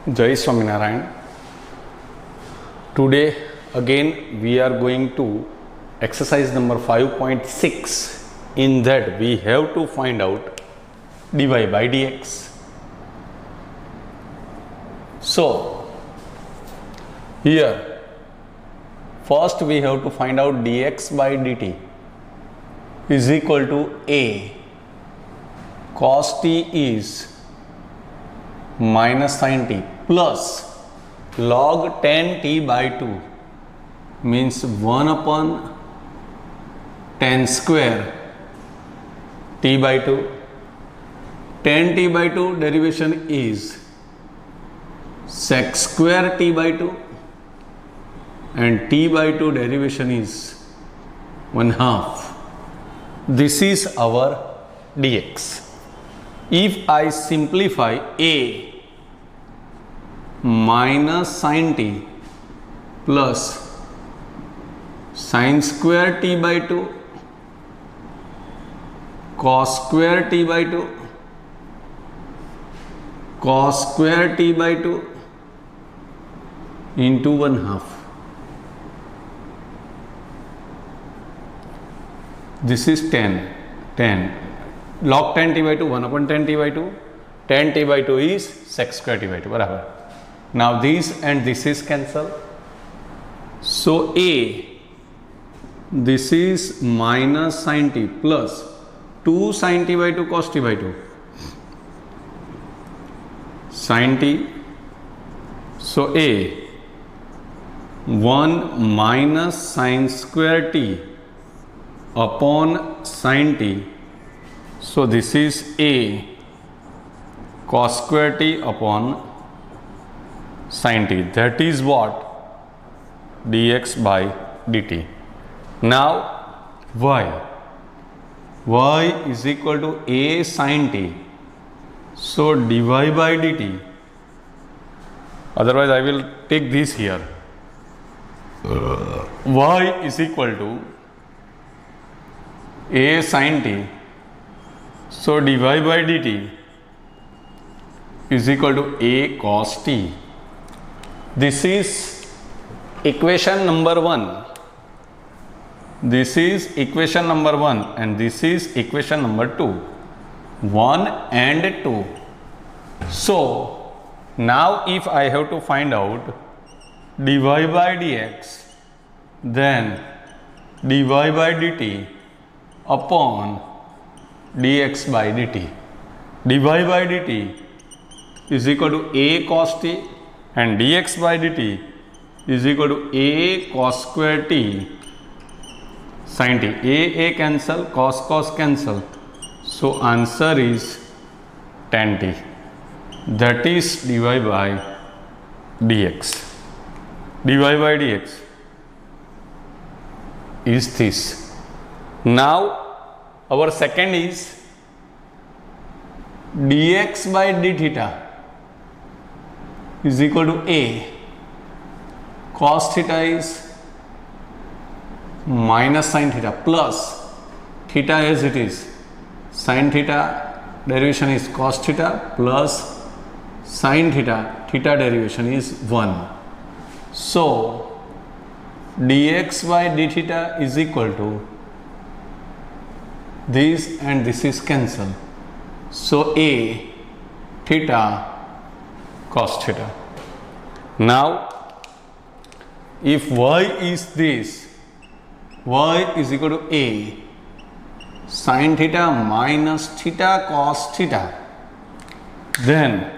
Jai Swaminarayan. Today again we are going to exercise number 5.6. In that we have to find out dy by dx. So here first we have to find out dx by dt is equal to a cos t is minus sin t plus log tan t by 2 means 1 upon tan square t by 2. Tan t by 2 derivation is sec square t by 2 and t by 2 derivation is 1/2. This is our dx. If I simplify a minus sin t plus sin square t by 2 cos square t by 2 cos square t by 2 into 1/2. This is 10 log tan t by 2 1 upon tan t by 2. Tan t by 2 is sec square t by 2 बराबर. Now this and this is cancel. So a this is minus sin t plus 2 sin t by 2 cos t by 2 sin t. So a 1 minus sin square t upon sin t. So this is a cos square t upon sin t. That is what dx by dt. Now y is equal to a sin t. So dy by dt, otherwise I will take this here. Y is equal to a sin t. So dy by dt is equal to a cos t. This is equation number 1. This is equation number 1 and this is equation number 2. 1 and 2. So now if I have to find out dy by dx, then dy by dt upon dx by dt. Dy by dt is equal to a cos t and dx by dt is equal to a cos square t sin t. A cancel, cos cancel. So answer is tan t. That is dy by dx. Dy by dx is this. Now our second is dx by d theta is equal to a cos theta is minus sin theta plus theta as it is sin theta derivation is cos theta plus sin theta derivation is 1. So dx by d theta is equal to this and this is cancel. So a theta cos theta. Now if y is this, y is equal to a sin theta minus theta cos theta, then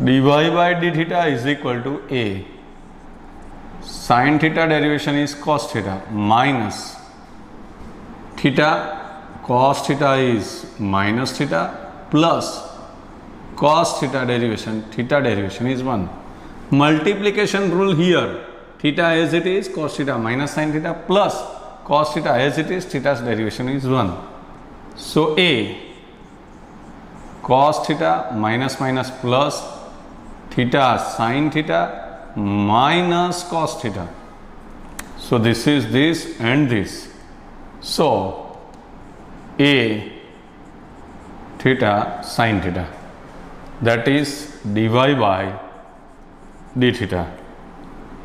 dy by d theta is equal to a sin theta derivation is cos theta minus theta cos theta is minus theta plus cos theta derivation is 1. Multiplication rule here, theta as it is cos theta minus sin theta plus cos theta as it is theta's derivation is 1. So a cos theta minus plus theta sin theta minus cos theta. So this is this and this. So a theta sin theta. that is dy by d theta.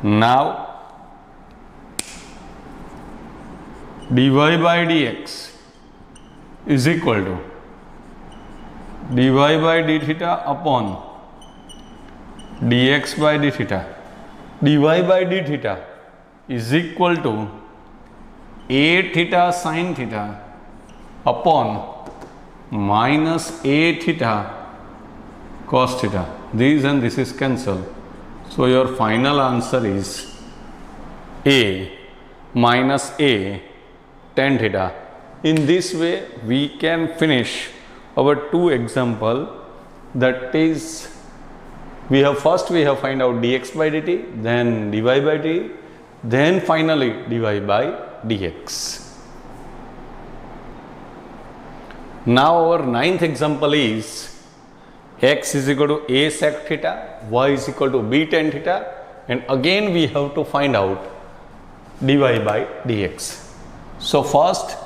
Now dy by dx is equal to dy by d theta upon dx by d theta. dy by d theta is equal to a theta sin theta upon minus a theta cos theta. These and this is cancelled. So your final answer is a minus a tan theta. In this way we can finish our two example, that is we have find out dx by dt, then dy by dt, then finally dy by dx. Now our ninth example is x is equal to a sec theta, y is equal to b tan theta, and again we have to find out dy by dx. So first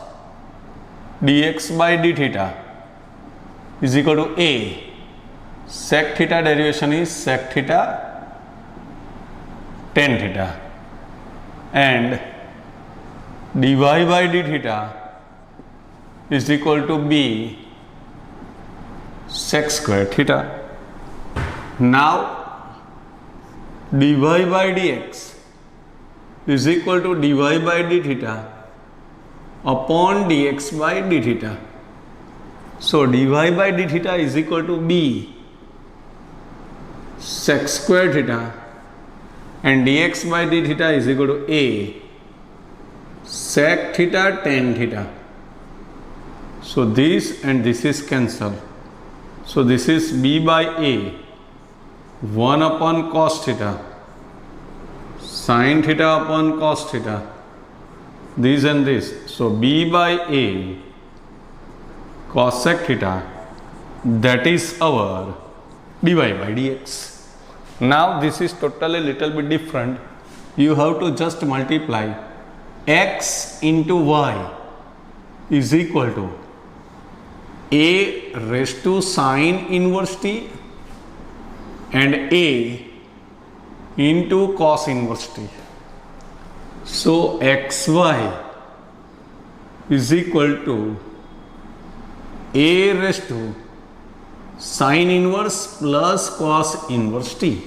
dx by d theta is equal to a sec theta, derivation is sec theta tan theta, and dy by d theta is equal to b sec square theta. Now dy by dx is equal to dy by d theta upon dx by d theta. So dy by d theta is equal to b sec square theta, and dx by d theta is equal to a sec theta tan theta. So this and this is cancelled. So this is b by a 1 upon cos theta sin theta upon cos theta, this and this. So b by a cos sec theta, that is our dy by dx. Now this is totally little bit different. You have to just multiply x into y is equal to a raised to sin inverse t and a into cos inverse t. So xy is equal to a raised to sin inverse plus cos inverse t.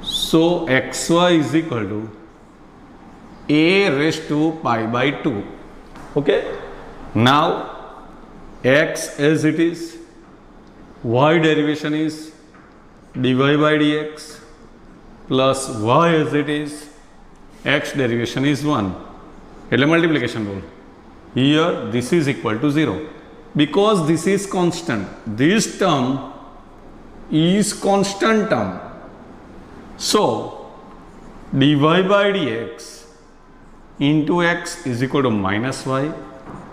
So xy is equal to a raised to pi by 2. Okay. Now x as it is, y derivation is dy by dx plus y as it is, x derivation is 1. એટલે multiplication rule. Here this is equal to 0 because this is constant. This term is constant term. So dy by dx into x is equal to minus y.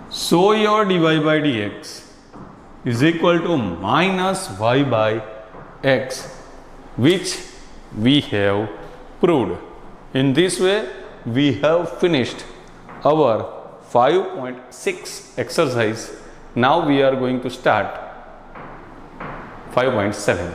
So your dy by dx is equal to minus y by x, which we have proved. In this way we have finished our 5.6 exercise. Now we are going to start 5.7.